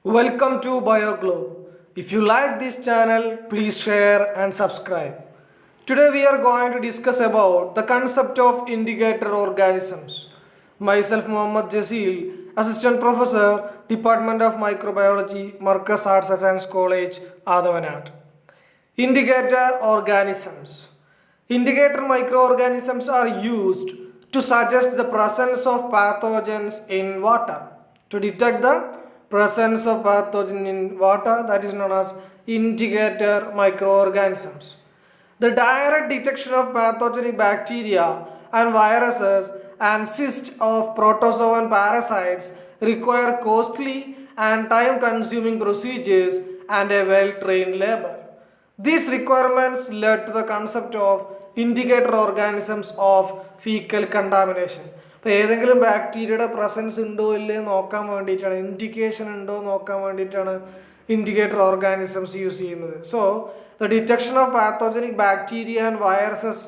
Welcome to BioGlobe. If you like this channel, please share and subscribe. Today we are going to discuss about the concept of indicator organisms. Myself Muhammad Jasil, Assistant Professor, Department of Microbiology, Marcus Arts and Science College, Adavanad. Indicator organisms. Indicator microorganisms are used to suggest the presence of pathogens in water. To detect the presence of pathogen in water, that is known as indicator microorganisms. The direct detection of pathogenic bacteria and viruses and cysts of protozoan parasites require costly and time-consuming procedures and a well-trained labor. These requirements led to the concept of indicator organisms of fecal contamination. ഇപ്പോൾ ഏതെങ്കിലും ബാക്ടീരിയയുടെ presence ഉണ്ടോ ഇല്ലേ നോക്കാൻ വേണ്ടിയിട്ടാണ്, indication ഉണ്ടോ നോക്കാൻ വേണ്ടിയിട്ടാണ് ഇൻഡിക്കേറ്റർ ഓർഗാനിസംസ് യൂസ് ചെയ്യുന്നത്. So the detection of pathogenic bacteria and viruses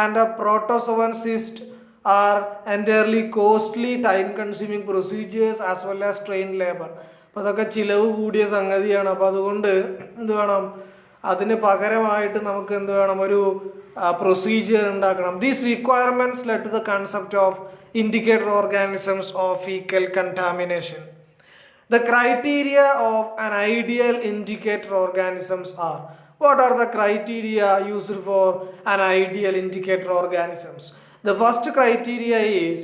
and protozoan cyst R entirely costly time consuming procedures as well as train labour. അപ്പോൾ അതൊക്കെ ചിലവ് കൂടിയ സംഗതിയാണ്. അപ്പോൾ അതുകൊണ്ട് എന്ത് വേണം, അതിന് പകരമായിട്ട് നമുക്ക് എന്ത് വേണം, ഒരു പ്രൊസീജിയർ ഉണ്ടാക്കണം. These requirements led to the concept of indicator organisms of fecal contamination. The criteria of an ideal indicator organisms are. What are the criteria used for an ideal indicator organisms? The first criteria is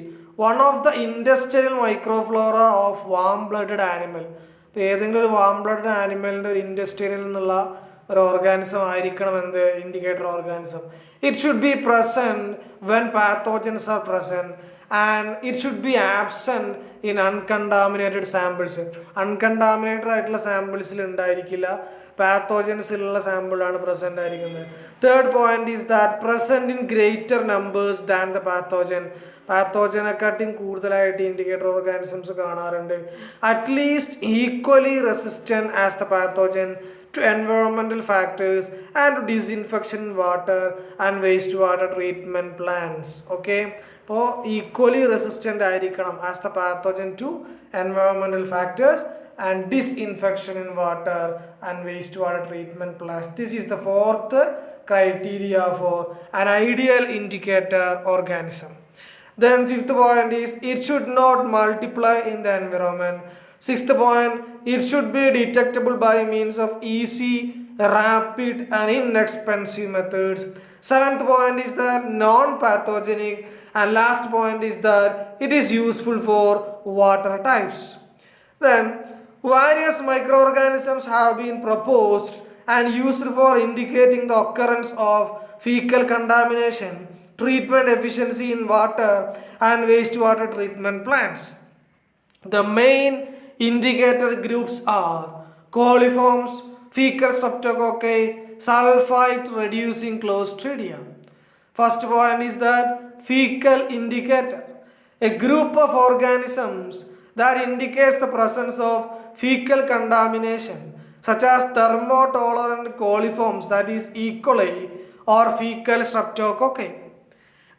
one of the intestinal microflora of warm-blooded animal. ഏതെങ്കിലും ഒരു warm blooded ആനിമലിൻ്റെ ഒരു ഇൻറ്റസ്റ്റൈനിൽ നിന്നുള്ള ഒരു organism ആയിരിക്കണം എന്ത്, indicator organism. It should be present when pathogens are present and it should be absent in uncontaminated samples. Uncontaminated ആയിട്ടുള്ള സാമ്പിൾസിൽ ഉണ്ടായിരിക്കില്ല, പാത്തോജൻസിലുള്ള സാമ്പിളാണ് പ്രസൻ്റ് ആയിരിക്കുന്നത്. Third point is that present in greater numbers than the pathogen. പാത്തോജനെക്കാട്ടിയും കൂടുതലായിട്ട് indicator organisms കാണാറുണ്ട്. At least equally resistant as the pathogen to environmental factors and to disinfection in water and wastewater treatment plants. Okay, അപ്പോൾ equally resistant ആയിരിക്കണം as the pathogen to environmental factors and disinfection in water and waste water treatment plants. This is the fourth criteria for an ideal indicator organism. Then fifth point is it should not multiply in the environment. Sixth point, it should be detectable by means of easy, rapid and inexpensive methods. Seventh point is that non-pathogenic, and last point is that it is useful for water types. Then various microorganisms have been proposed and used for indicating the occurrence of fecal contamination, treatment efficiency in water and wastewater treatment plants. The main indicator groups are coliforms, fecal streptococci, sulfite reducing Clostridia. First point is that fecal indicator, a group of organisms that indicates the presence of fecal contamination such as thermotolerant coliforms, that is E. coli or fecal streptococci.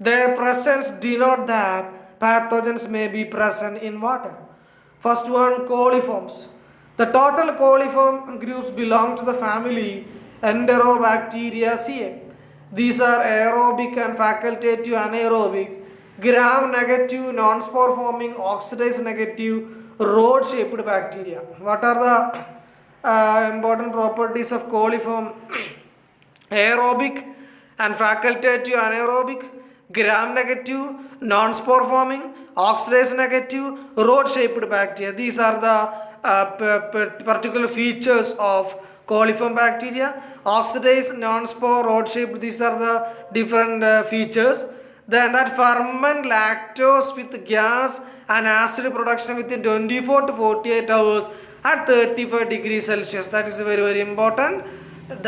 Their presence denote that pathogens may be present in water. First one, coliforms. The total coliform groups belong to the family Enterobacteriaceae. These are aerobic and facultative anaerobic, gram-negative, non-spore forming, oxidase-negative, rod-shaped bacteria. What are the important properties of coliform? Aerobic and facultative anaerobic, gram-negative, non-spore forming, oxidase-negative, rod-shaped bacteria. These are the particular features of coliform bacteria. Oxidase, non-spore, rod-shaped, these are the different features. Then that ferment lactose with gas and acid production within 24 to 48 hours at 35 degrees Celsius. That is very, very important.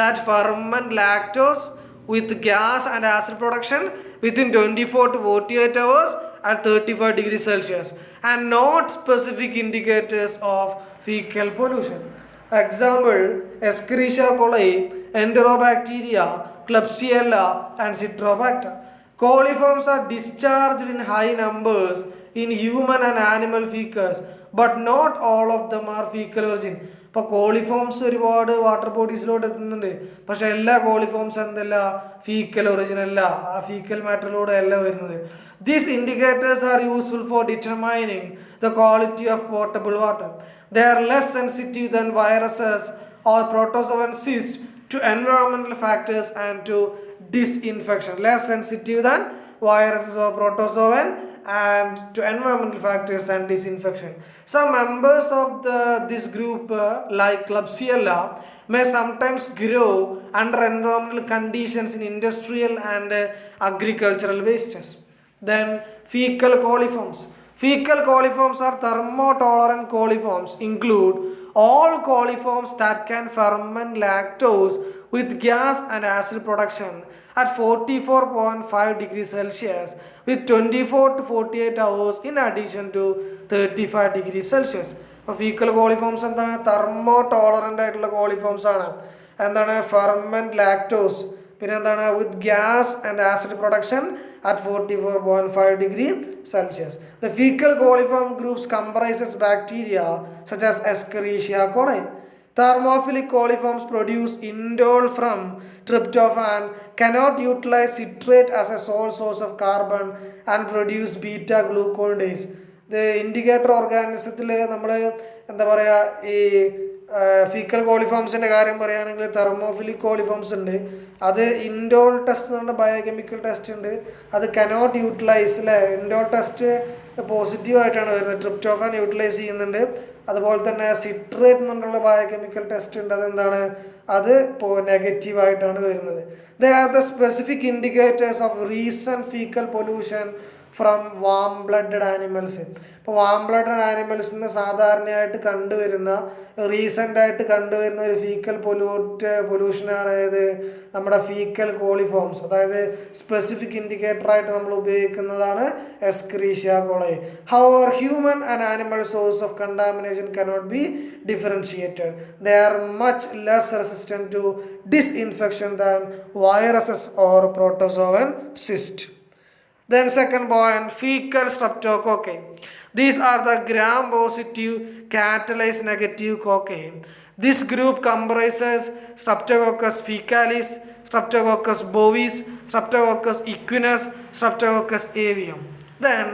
That ferment lactose with gas and acid production within 24 to 48 hours at 35 degrees Celsius, and not specific indicators of fecal pollution. Example, Escherichia coli, Enterobacteria, Klebsiella and Citrobacter. Coliforms are discharged in high numbers in human and animal fecals but not all of them are fecal origin. ഇപ്പോൾ coliforms ഒരുപാട് water ബോഡീസിലോട്ട് എത്തുന്നുണ്ട്, പക്ഷേ എല്ലാ കോളിഫോംസ് എന്തല്ല fecal origin അല്ല, ആ fecal മാറ്ററിലൂടെ അല്ല വരുന്നത്. These indicators R useful for determining the quality of portable water. They are less sensitive than viruses or protozoan cyst to environmental factors and to disinfection. Less sensitive than viruses or protozoan and to environmental factors and disinfection. Some members of this group like Klebsiella may sometimes grow under environmental conditions in industrial and agricultural wastes. Then fecal coliforms. Fecal coliforms are thermotolerant coliforms, include all coliforms that can ferment lactose with gas and acid production at 44.5 degrees Celsius with 24 to 48 hours in addition to 35 degrees Celsius. അപ്പോൾ fecal കോളിഫോംസ് എന്താണ്? തെർമോടോളറൻ്റ് ആയിട്ടുള്ള കോളിഫോംസ് ആണ്. എന്താണ്? Ferment lactose, പിന്നെ എന്താണ്? വിത്ത് gas and acid production at 44.5 degree Celsius. The fecal coliform groups comprises bacteria such as Escherichia coli. Thermophilic coliforms produce indole from tryptophan, cannot utilize citrate as a sole source of carbon and produce beta glucuronidase. The indicator organismത്തിൽ നമ്മൾ എന്താ പറയുക, ഈ fecal കോളിഫോംസിൻ്റെ കാര്യം പറയുകയാണെങ്കിൽ thermophilic കോളിഫോംസ് ഉണ്ട്, അത് indole test എന്ന് പറഞ്ഞ ബയോകെമിക്കൽ ടെസ്റ്റ് ഉണ്ട്, അത് കനോട്ട് യൂട്ടിലൈസ് അല്ലേ. ഇൻഡോൾ ടെസ്റ്റ് പോസിറ്റീവായിട്ടാണ് വരുന്നത്, ട്രിപ്റ്റോഫാൻ യൂട്ടിലൈസ് ചെയ്യുന്നുണ്ട്. അതുപോലെ തന്നെ സിട്രേറ്റ് എന്നുള്ള ബയോകെമിക്കൽ ടെസ്റ്റ് ഉണ്ട്, അതെന്താണ്, അത് നെഗറ്റീവായിട്ടാണ് വരുന്നത്. They are the specific indicators of recent fecal pollution from warm blooded animals. ഇപ്പോൾ വാം ബ്ലഡഡ് ആനിമൽസിൽ നിന്ന് സാധാരണയായിട്ട് കണ്ടുവരുന്ന റീസെൻ്റായിട്ട് കണ്ടുവരുന്ന ഒരു ഫീക്കൽ പൊല്യൂഷനാണ് ഏത്, നമ്മുടെ ഫീക്കൽ കോളിഫോംസ്. അതായത് സ്പെസിഫിക് ഇൻഡിക്കേറ്ററായിട്ട് നമ്മൾ ഉപയോഗിക്കുന്നതാണ് Escherichia coli. However human and animal source of contamination cannot be differentiated. They are much less resistant to disinfection than viruses or protozoan cyst. Then second point, fecal streptococci. These are the gram-positive catalase negative cocci. This group comprises Streptococcus fecalis, Streptococcus bovis, Streptococcus equinus, Streptococcus avium. Then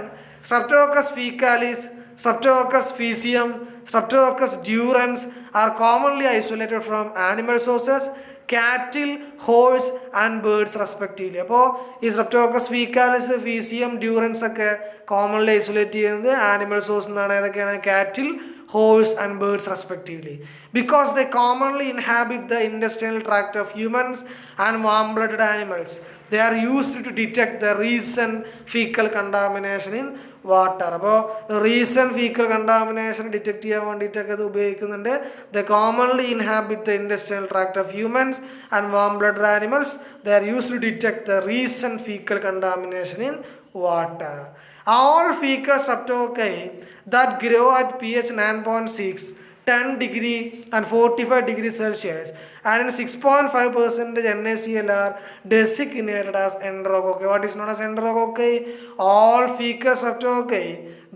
Streptococcus fecalis, Streptococcus faecium, Streptococcus durans are commonly isolated from animal sources, cattle, horse and birds respectively. അപ്പോൾ ഈ streptococcus faecalis, faecium, durans ഒക്കെ commonly isolate ചെയ്യുന്നത് animal source എന്നാണ്. ഏതൊക്കെയാണ്? Cattle, horse and birds respectively. Because they commonly inhabit the industrial tract of humans and warm blooded animals. They are used to detect the recent fecal contamination in water. അപ്പോൾ recent fecal contamination detect ചെയ്യാൻ വേണ്ടിയിട്ടൊക്കെ ഇത് ഉപയോഗിക്കുന്നുണ്ട്. The commonly inhabit the industrial tract of humans and warm blooded animals. They are used to detect the recent fecal contamination in water. All fecal streptococci that grow at pH 9.6, 10 degree and 45 degrees Celsius and in 6.5% NaCl are designated as enterococci. What is known as enterococci? All fecal streptococci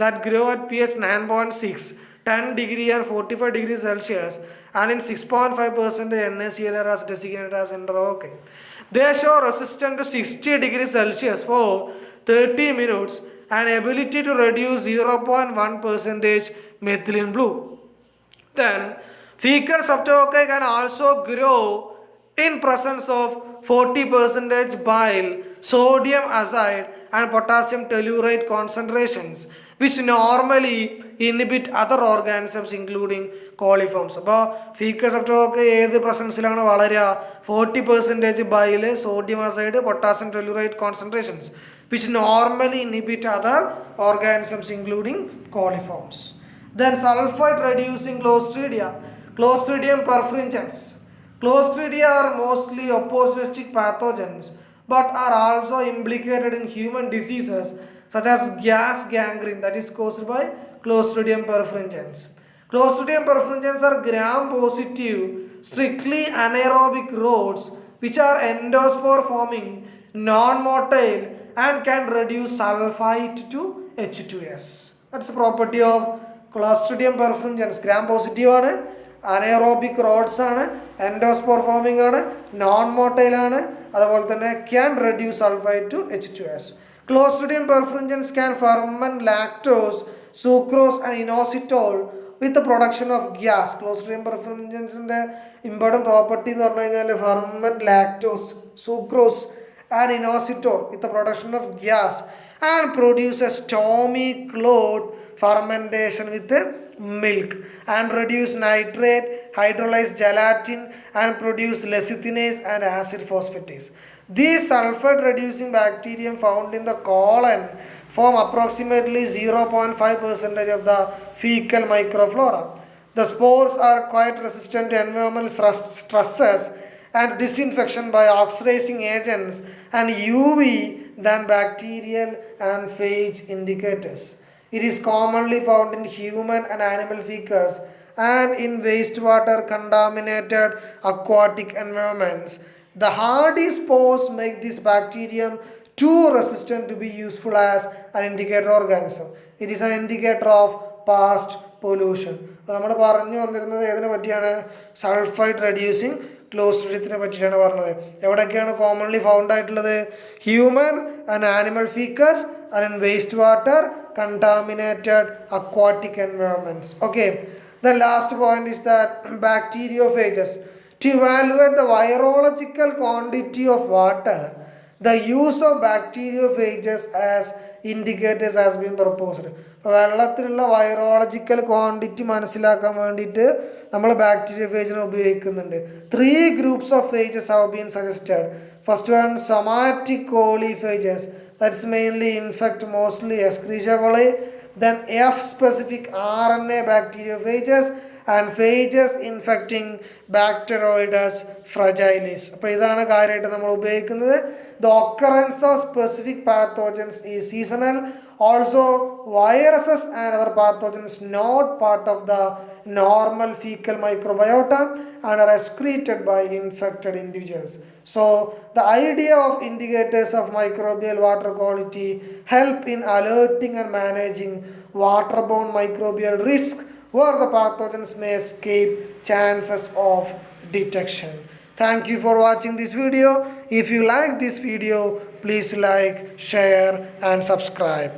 that grow at pH 9.6, 10 degree and 45 degrees Celsius and in 6.5% NaCl are designated as enterococci. They show resistance to 60 degrees Celsius for 30 minutes and ability to reduce 0.1% methylene blue. Then fecal streptococci can also grow in presence of 40% bile, sodium azide and potassium telluride concentrations which normally inhibit other organisms including coliforms. അപ്പോൾ fecal സ്ട്രെപ്റ്റോക്കോക്കൈ ഏത് പ്രസൻസിലാണ് വളരുക? 40% bile, sodium aside, potassium telluride concentrations which normally inhibit other organisms including coliforms. Then sulfite reducing Clostridia. Clostridium perfringens. Clostridia are mostly opportunistic pathogens but are also implicated in human diseases such as gas gangrene that is caused by Clostridium perfringens. Clostridium perfringens are gram-positive, strictly anaerobic rods which are endospore forming, non-motile and can reduce sulfite to H2S. That's the property of Clostridium perfringens gram positive ആണ്, anaerobic rods ആണ്, endospore forming ആണ്, non motile ആണ്, അതുപോലെ തന്നെ can reduce sulphide to H2S. Clostridium perfringens can ferment lactose, sucrose and inositol with the production of gas. Clostridium perfringens important property എന്ന് പറഞ്ഞു കഴിഞ്ഞാൽ ferment lactose, sucrose and inositol with the production of gas and produce a stormy cloud fermentation with the milk and reduce nitrate, hydrolyze gelatin and produce lecithinase and acid phosphatase. These sulfate reducing bacterium found in the colon form approximately 0.5% of the fecal microflora. The spores are quite resistant to environmental stresses and disinfection by oxidizing agents and UV than bacterial and phage indicators. It is commonly found in human and animal feces and in wastewater contaminated aquatic environments. The hardy spores make this bacterium too resistant to be useful as an indicator organism. It is an indicator of past pollution. നമ്മൾ പറഞ്ഞു വന്നിരുന്നത് ഏതിനെ പറ്റിയാണ്? Sulphide reducing ക്ലോസ്ട്രിഡിയത്തിനെ പറ്റിയാണ് പറഞ്ഞത്. എവിടെയൊക്കെയാണ് commonly found ആയിട്ടുള്ളത്? Human and animal faeces and waste water contaminated aquatic environments. Okay, the last point is that bacteriophages. To evaluate the virological quantity of water, the use of bacteriophages as indicators has been proposed. വെള്ളത്തിലുള്ള virological quantity മനസ്സിലാക്കാൻ വേണ്ടിയിട്ട് നമ്മൾ ബാക്ടീരിയോഫേജിനെ ഉപയോഗിക്കുന്നുണ്ട്. 3 groups of phages have been suggested. First one, somatic coliephages, that's mainly infect mostly Escherichia coli. Then F specific RNA bacteriophages and phages infecting Bacteroides fragilis. അപ്പോൾ ഇതാണ് കാര്യമായിട്ട് നമ്മൾ ഉപയോഗിക്കുന്നത്. The occurrence of specific pathogens is seasonal. Also, viruses and other pathogens not part of the normal fecal microbiota and are excreted by infected individuals. So, the idea of indicators of microbial water quality help in alerting and managing waterborne microbial risk where the pathogens may escape chances of detection. Thank you for watching this video. If you like this video, please like, share and subscribe.